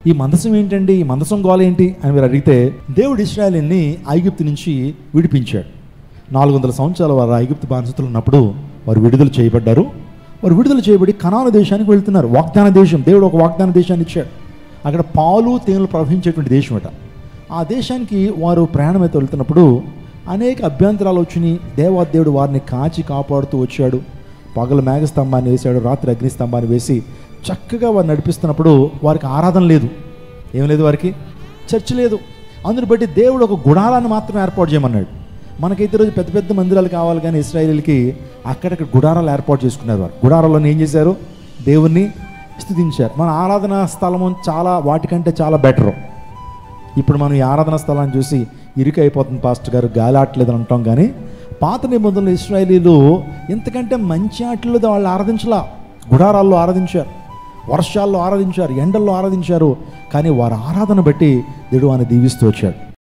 ఈ మందసం ఏంటండి, ఈ మందసం గోల ఏంటి అని మీరు అడిగితే, దేవుడు ఇశ్రాయేలుని ఐగుప్తు నుంచి విడిపించాడు. 400 సంవత్సరాలు వారు ఐగుప్తు బానిసత్వంలో ఉన్నప్పుడు వారు విడుదల చేయబడ్డారు. వారు విడుదల చేయబడి కనాను దేశానికి వెళ్తున్నారు. వాగ్దాన దేశం, దేవుడు ఒక వాగ్దాన దేశాన్ని ఇచ్చాడు. అక్కడ పాలు తేనెలు ప్రవహించేటువంటి దేశం అట. ఆ దేశానికి వారు ప్రయాణం అయితే వెళ్తున్నప్పుడు అనేక అభ్యంతరాలు వచ్చినాయి. దేవాదేవుడు వారిని కాచి కాపాడుతూ వచ్చాడు. పగలు మేఘస్తంభాన్ని వేశాడు, రాత్రి అగ్నిస్తంభాన్ని వేసి చక్కగా వారు నడిపిస్తున్నప్పుడు వారికి ఆరాధన లేదు. ఏం లేదు, వారికి చర్చ్ లేదు. అందుని బట్టి దేవుడు ఒక గుడారాన్ని మాత్రం ఏర్పాటు చేయమన్నాడు. మనకైతే ఈరోజు పెద్ద పెద్ద మందిరాలు కావాలి, కానీ ఇశ్రాయేలీలకి అక్కడక్కడ గుడారాలు ఏర్పాటు చేసుకున్నారు. వారు గుడారాల్లో ఏం చేశారు, దేవుణ్ణి స్తుతించారు. మన ఆరాధనా స్థలము చాలా వాటికంటే చాలా బెటరు. ఇప్పుడు మనం ఈ ఆరాధనా స్థలాన్ని చూసి ఇరుకు అయిపోతుంది పాస్టర్ గారు, గాలి ఆటలేదని అంటాం. కానీ పాత నిబంధనలు ఇశ్రాయేలీలు ఇంతకంటే మంచి ఆటల్లో వాళ్ళు ఆరాధించలా. గుడారాల్లో ఆరాధించారు, వర్షాల్లో ఆరాధించారు, ఎండల్లో ఆరాధించారు. కానీ వారి ఆరాధన బట్టి దేవుడు వారిని దీవిస్తూ వచ్చాడు.